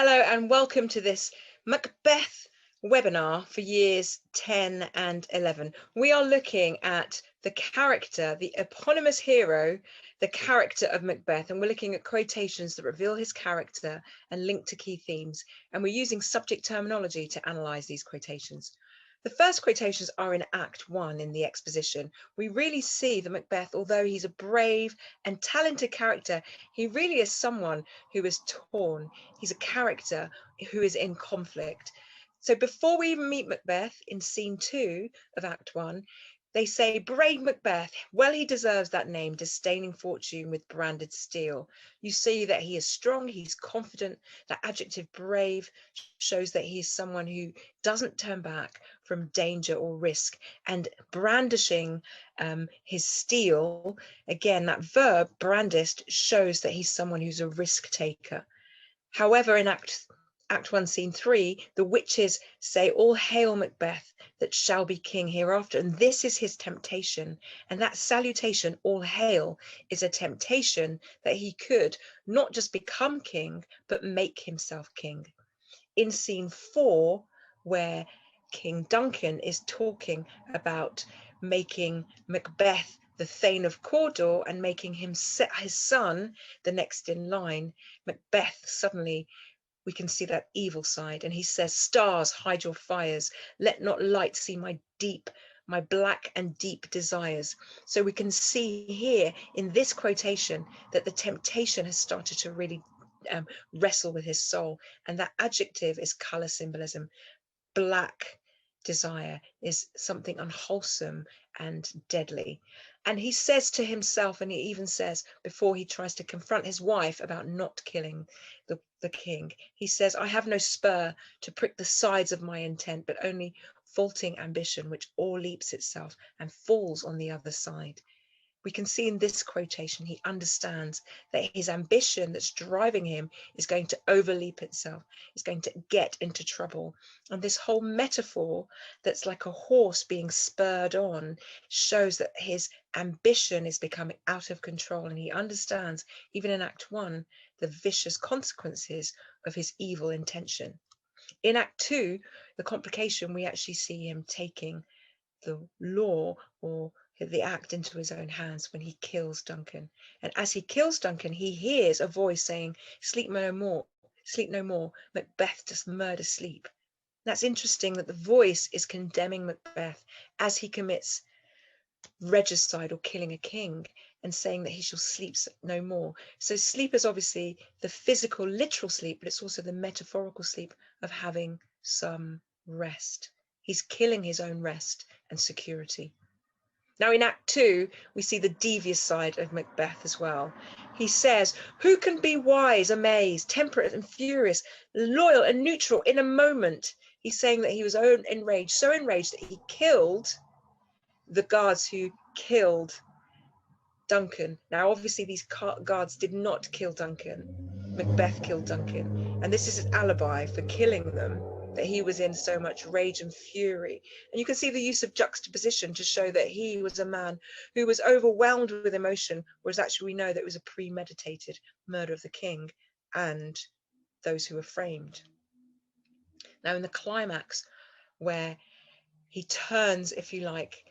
Hello and welcome to this Macbeth webinar for years 10 and 11. We are looking at the character, the eponymous hero, the character of Macbeth, and we're looking at quotations that reveal his character and link to key themes. And we're using subject terminology to analyse these quotations. The first quotations are in Act 1 in the exposition. We really see that Macbeth, although he's a brave and talented character, he really is someone who is torn. He's a character who is in conflict. So before we even meet Macbeth in scene 2 of Act 1, they say, brave Macbeth, well he deserves that name, disdaining fortune with branded steel. You see that he is strong, he's confident. That adjective brave shows that he's someone who doesn't turn back from danger or risk. And brandishing his steel, again, that verb brandished shows that he's someone who's a risk taker. However, in Act 1, Scene 3, the witches say, all hail Macbeth that shall be king hereafter. And this is his temptation. And that salutation, all hail, is a temptation that he could not just become king, but make himself king. In Scene 4, where King Duncan is talking about making Macbeth the Thane of Cawdor and making him his son the next in line, Macbeth suddenly, we can see that evil side, and he says, stars, hide your fires, let not light see my black and deep desires. So we can see here in this quotation that the temptation has started to really wrestle with his soul, and that adjective is color symbolism. Black desire is something unwholesome and deadly. And he says to himself, and he even says before he tries to confront his wife about not killing the king, he says, I have no spur to prick the sides of my intent, but only faulting ambition, which o'erleaps itself and falls on the other side. We can see in this quotation, he understands that his ambition that's driving him is going to overleap itself, is going to get into trouble. And this whole metaphor that's like a horse being spurred on shows that his ambition is becoming out of control. And he understands, even in Act 1, the vicious consequences of his evil intention. In Act 2, the complication, we actually see him taking the law or the act into his own hands when he kills Duncan. And as he kills Duncan, he hears a voice saying, sleep no more, Macbeth does murder sleep. That's interesting that the voice is condemning Macbeth as he commits regicide or killing a king, and saying that he shall sleep no more. So sleep is obviously the physical, literal sleep, but it's also the metaphorical sleep of having some rest. He's killing his own rest and security. Now in Act 2, we see the devious side of Macbeth as well. He says, who can be wise, amazed, temperate and furious, loyal and neutral in a moment? He's saying that he was enraged, so enraged that he killed the guards who killed Duncan. Now, obviously, these guards did not kill Duncan. Macbeth killed Duncan. And this is his alibi for killing them, that he was in so much rage and fury. And you can see the use of juxtaposition to show that he was a man who was overwhelmed with emotion, whereas actually we know that it was a premeditated murder of the king and those who were framed. Now, in the climax, where he turns, if you like,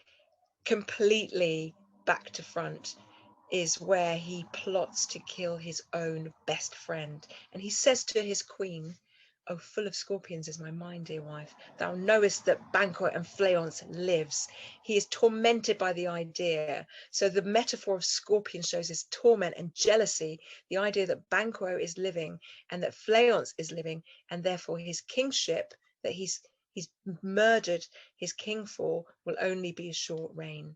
completely back to front, is where he plots to kill his own best friend. And he says to his queen, oh, full of scorpions is my mind, dear wife. Thou knowest that Banquo and Fleance lives. He is tormented by the idea. So the metaphor of scorpion shows his torment and jealousy, the idea that Banquo is living and that Fleance is living, and therefore his kingship that he's murdered his king for will only be a short reign.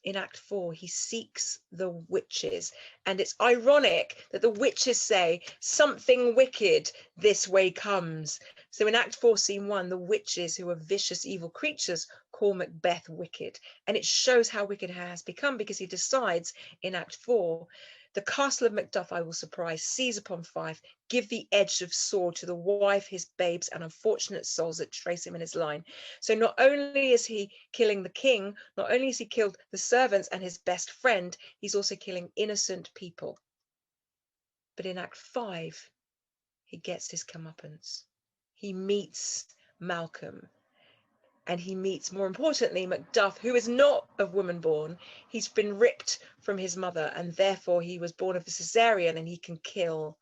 In Act 4, he seeks the witches, and it's ironic that the witches say something wicked this way comes. So in Act 4, Scene 1, the witches, who are vicious, evil creatures, call Macbeth wicked, and it shows how wicked he has become, because he decides in Act 4, the castle of Macduff I will surprise, seize upon Fife, give the edge of sword to the wife, his babes, and unfortunate souls that trace him in his line. So not only is he killing the king, not only has he killed the servants and his best friend, he's also killing innocent people. But in Act 5, he gets his comeuppance. He meets Malcolm, and he meets, more importantly, Macduff, who is not of woman born. He's been ripped from his mother, and therefore he was born of a cesarean, and he can kill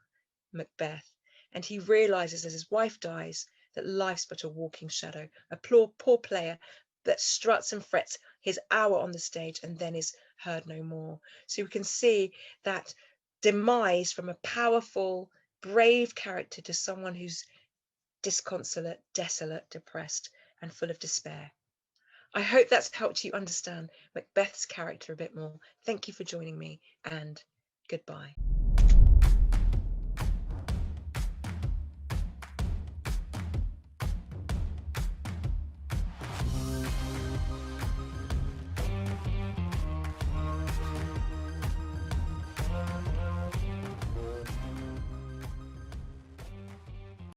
Macbeth. And he realizes as his wife dies that life's but a walking shadow, a poor player that struts and frets his hour on the stage and then is heard no more. So we can see that demise from a powerful, brave character to someone who's disconsolate, desolate, depressed, and full of despair. I hope that's helped you understand Macbeth's character a bit more. Thank you for joining me, and goodbye.